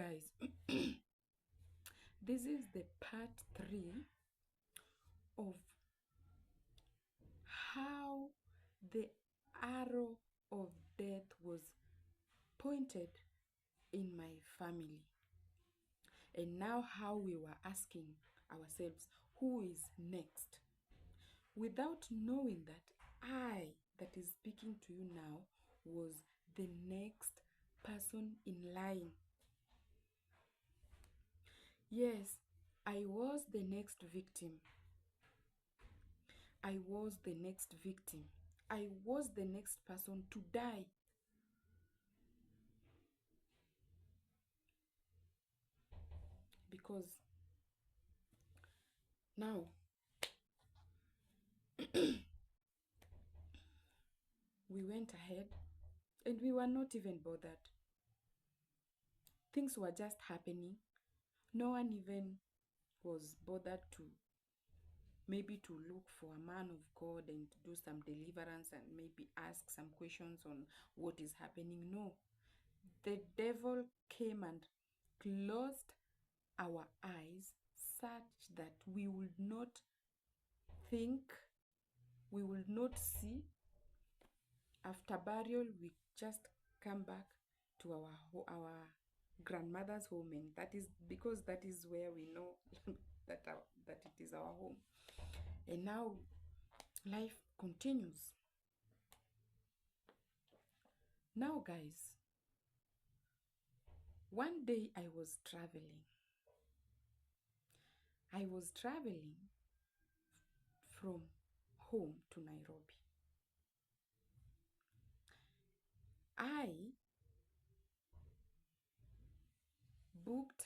guys, this is the part 3 of how the arrow of death was pointed in my family. And now, how we were asking ourselves, who is next? Without knowing that I, that is speaking to you now, was the next person in line. Yes, I was the next victim. I was the next victim. I was the next person to die. Because now, we went ahead and we were not even bothered. Things were just happening. No one even was bothered to maybe to look for a man of God and do some deliverance and maybe ask some questions on what is happening. No. The devil came and closed our eyes such that we would not think, we will not see. After burial, we just come back to our grandmother's home, and that is because that is where we know that it is our home. And now life continues. Now, guys, one day I was traveling. I was traveling from home to Nairobi. I booked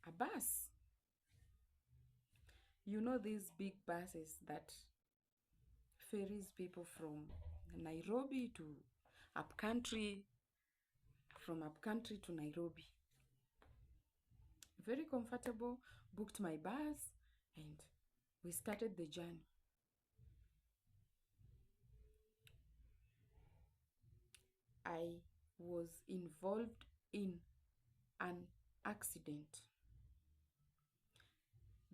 a bus. You know these big buses that ferries people from Nairobi to upcountry, from upcountry to Nairobi. Very comfortable, booked my bus, and we started the journey. I was involved in an accident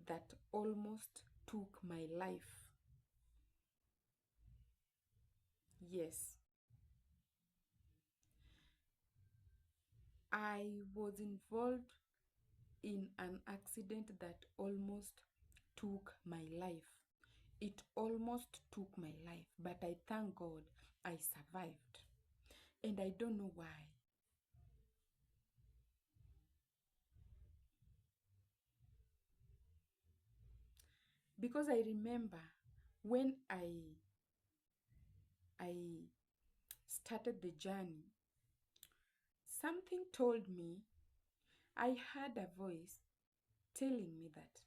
that almost took my life. Yes, I was involved in an accident that almost took my life. It almost took my life, but I thank God I survived. And I don't know why. Because I remember when I started the journey, something told me, I heard a voice telling me that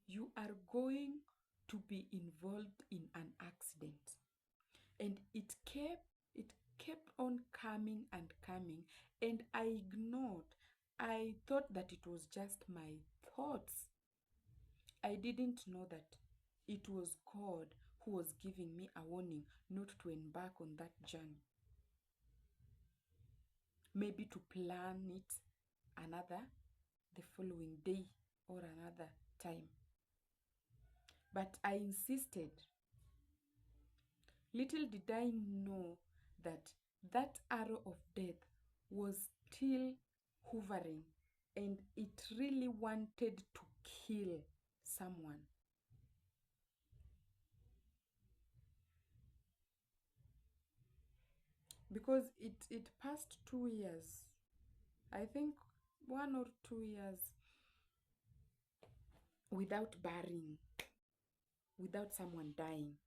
you are going to be involved in an accident. And it kept on coming and coming, and I ignored. I thought that it was just my thoughts. I didn't know that it was God who was giving me a warning not to embark on that journey. Maybe to plan it the following day or another time. But I insisted. Little did I know that that arrow of death was still hovering, and it really wanted to kill someone. Because it passed 2 years. I think 1 or 2 years without burying, without someone dying.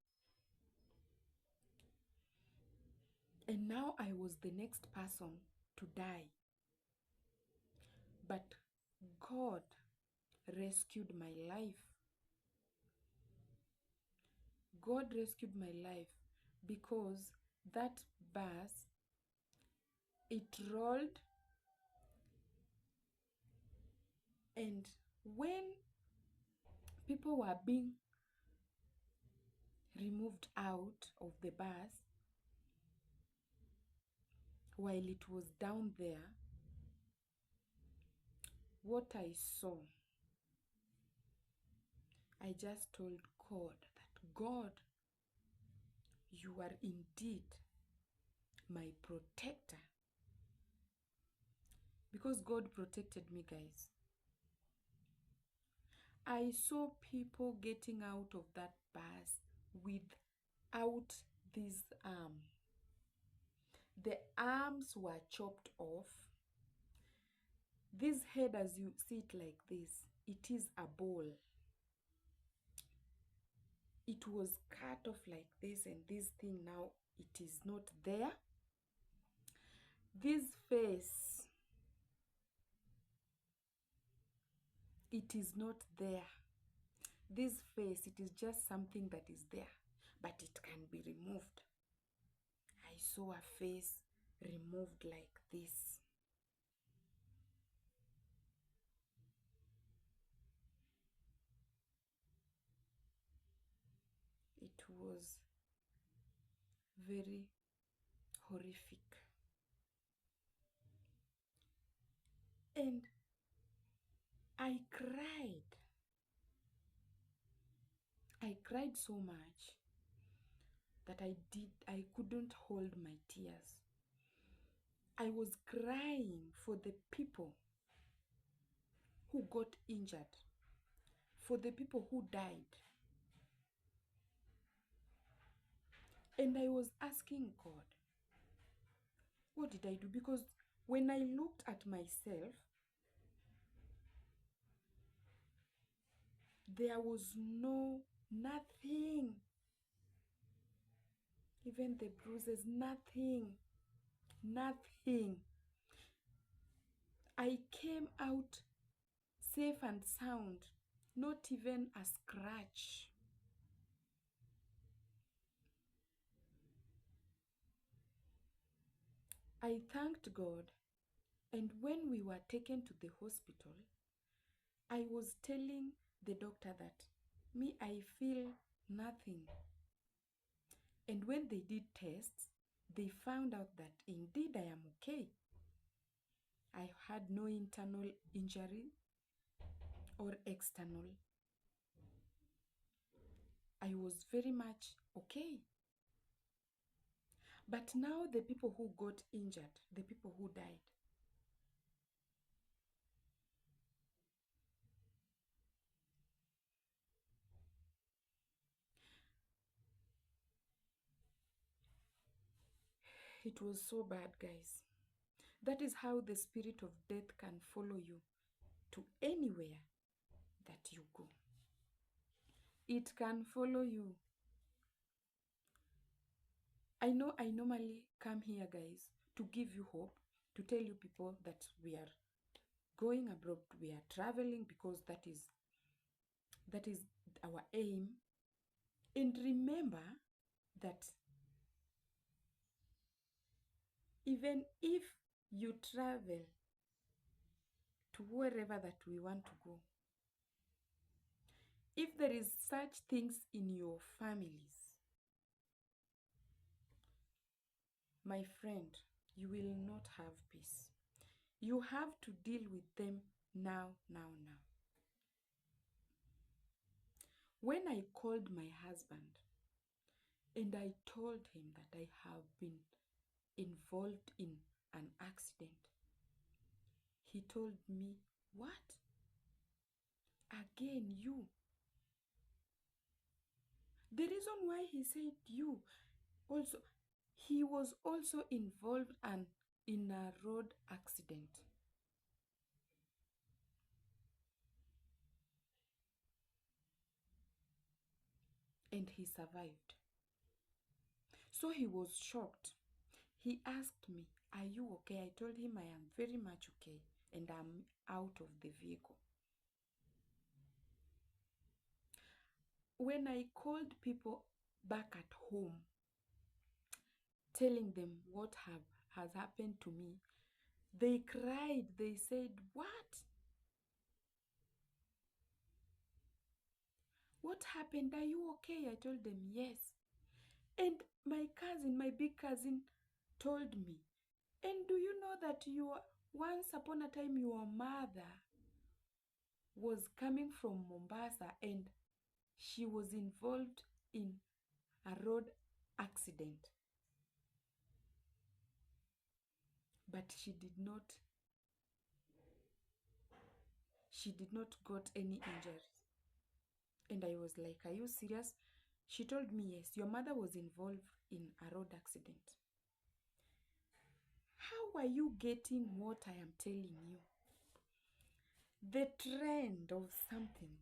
And now I was the next person to die. But God rescued my life. God rescued my life because that bus, it rolled, and when people were being removed out of the bus, while it was down there, what I saw, I just told God that, God, you are indeed my protector. Because God protected me, guys. I saw people getting out of that bus without this arm. The arms were chopped off. This head, as you see it like this, it is a ball. It was cut off like this, and this thing now, it is not there. This face, it is not there. This face, it is just something that is there, but it can be removed. I saw a face removed like this. It was very horrific. And I cried. I cried so much that I couldn't hold my tears. I was crying for the people who got injured, for the people who died. And I was asking God, what did I do? Because when I looked at myself, there was nothing. Even the bruises, nothing. I came out safe and sound, not even a scratch. I thanked God, and when we were taken to the hospital, I was telling the doctor that, me, I feel nothing. And when they did tests, they found out that indeed I am okay. I had no internal injury or external. I was very much okay. But now the people who got injured, the people who died, it was so bad, guys. That is how the spirit of death can follow you to anywhere that you go. It can follow you. I know I normally come here, guys, to give you hope, to tell you people that we are going abroad, we are traveling, because that is our aim. And remember that even if you travel to wherever that we want to go, if there is such things in your families, my friend, you will not have peace. You have to deal with them now. When I called my husband and I told him that I have been involved in an accident, he told me, what? Again, you? The reason why he said you, also, he was also involved in a road accident. And he survived. So he was shocked. He asked me, are you okay? I told him I am very much okay and I'm out of the vehicle. When I called people back at home, telling them what has happened to me, they cried. They said, what? What happened? Are you okay? I told them, yes. And my big cousin told me, and do you know that once upon a time your mother was coming from Mombasa and she was involved in a road accident. But she did not got any injuries. And I was like, are you serious? She told me, yes, your mother was involved in a road accident. How are you getting what I am telling you? The trend of something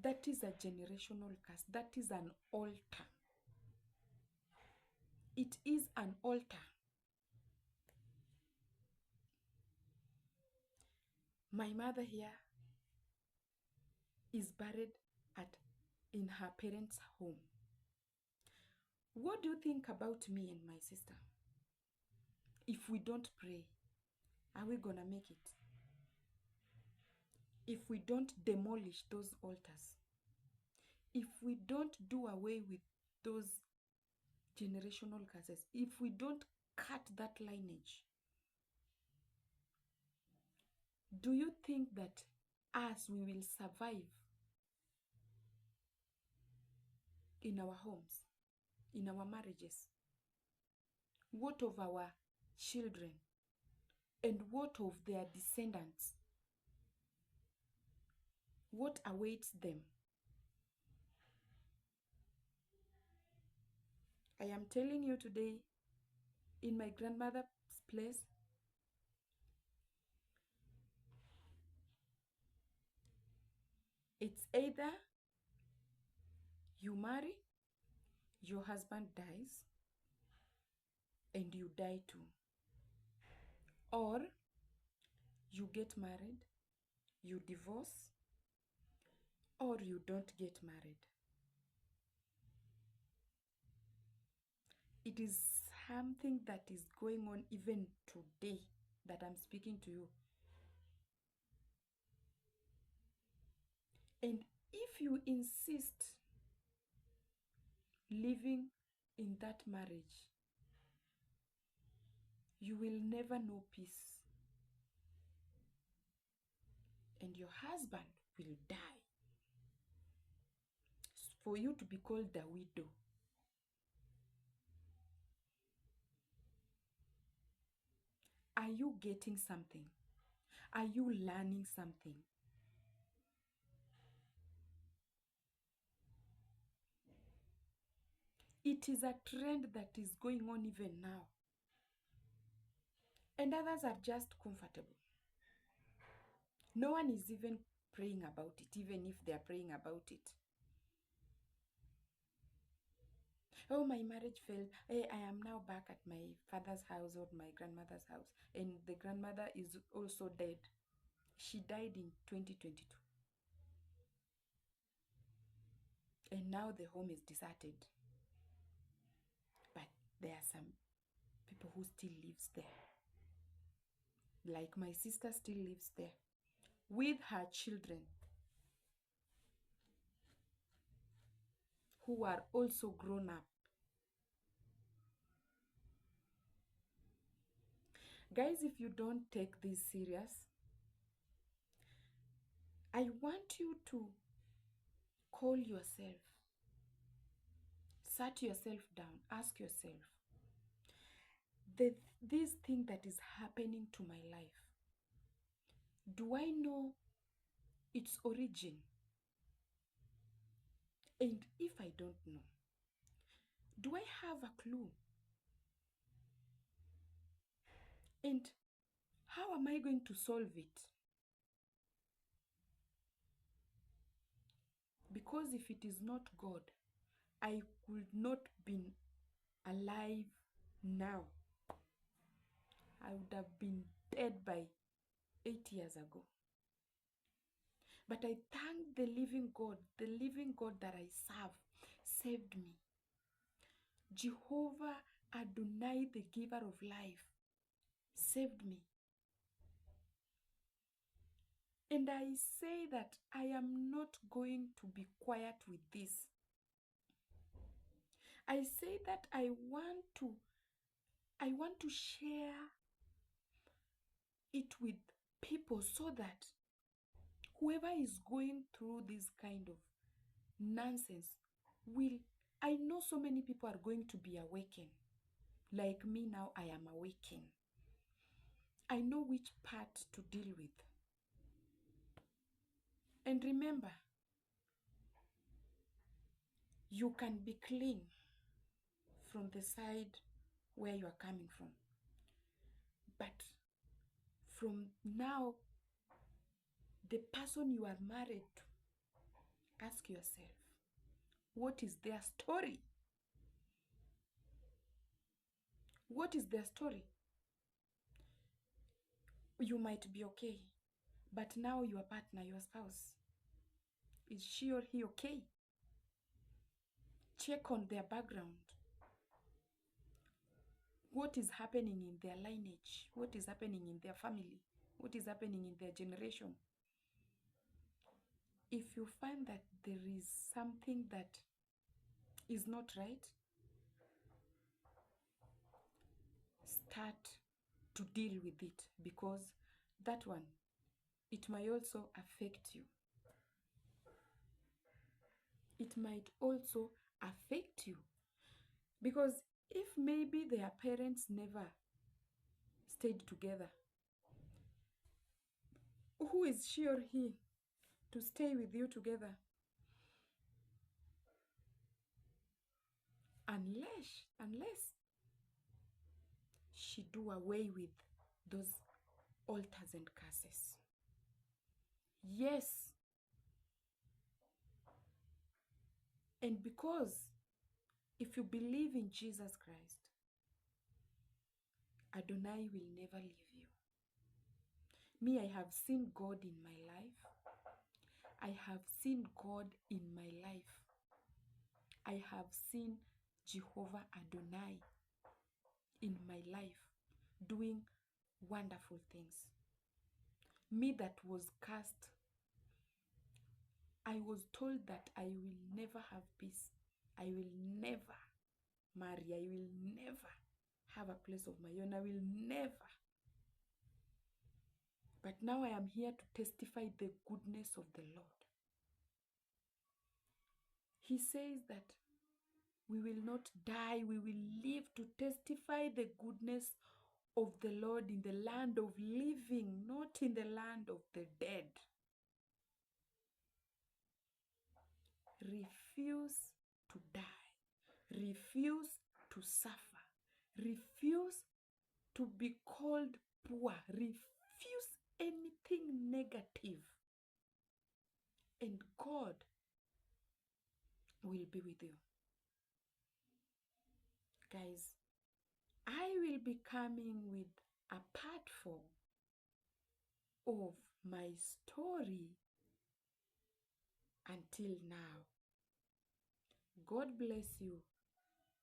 that is a generational curse, that is an altar. It is an altar. My mother here is buried in her parents' home. What do you think about me and my sister? If we don't pray, are we gonna make it? If we don't demolish those altars, if we don't do away with those generational curses, if we don't cut that lineage, do you think that we will survive in our homes, in our marriages? What of our children? And what of their descendants? What awaits them? I am telling you today, in my grandmother's place, it's either you marry, your husband dies, and you die too. Or you get married, you divorce, or you don't get married. It is something that is going on even today that I'm speaking to you. And if you insist living in that marriage, you will never know peace. And your husband will die for you to be called a widow. Are you getting something? Are you learning something? It is a trend that is going on even now. And others are just comfortable. No one is even praying about it, even if they are praying about it. Oh, my marriage failed. Hey, I am now back at my father's house or my grandmother's house. And the grandmother is also dead. She died in 2022. And now the home is deserted. But there are some people who still lives there. Like my sister still lives there with her children, who are also grown up. Guys, if you don't take this serious, I want you to call yourself, sit yourself down, ask yourself, this thing that is happening to my life, do I know its origin? And if I don't know, do I have a clue? And how am I going to solve it? Because if it is not God, I would not be alive now. I would have been dead by 8 years ago. But I thank the living God that I serve saved me. Jehovah Adonai, the giver of life, saved me. And I say that I am not going to be quiet with this. I say that I want to share it with people so that whoever is going through this kind of nonsense I know so many people are going to be awakened. Like me now, I am awakened. I know which part to deal with. And remember, you can be clean from the side where you are coming from. But from now, the person you are married to, ask yourself, what is their story? What is their story? You might be okay, but now your partner, your spouse, is she or he okay? Check on their background. What is happening in their lineage? What is happening in their family? What is happening in their generation? If you find that there is something that is not right, start to deal with it, because that one, it might also affect you. It might also affect you, because if maybe their parents never stayed together, who is she or he to stay with you together? Unless she do away with those altars and curses. Yes. And because if you believe in Jesus Christ, Adonai will never leave you. Me, I have seen God in my life. I have seen God in my life. I have seen Jehovah Adonai in my life doing wonderful things. Me that was cursed, I was told that I will never have peace. I will never marry. I will never have a place of my own. I will never. But now I am here to testify the goodness of the Lord. He says that we will not die, we will live to testify the goodness of the Lord in the land of living, not in the land of the dead. Refuse to die. Refuse to suffer. Refuse to be called poor. Refuse anything negative. And God will be with you. Guys, I will be coming with a part 4 of my story until now. God bless you.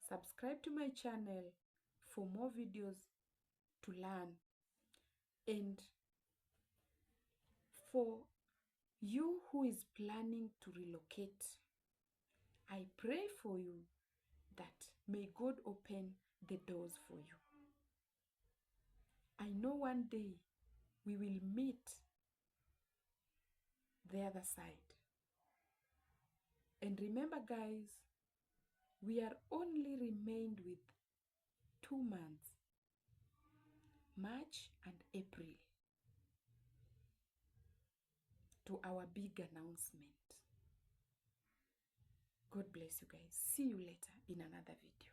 Subscribe to my channel for more videos to learn. And for you who is planning to relocate, I pray for you that may God open the doors for you. I know one day we will meet the other side. And remember, guys, we are only remained with 2 months, March and April, to our big announcement. God bless you guys. See you later in another video.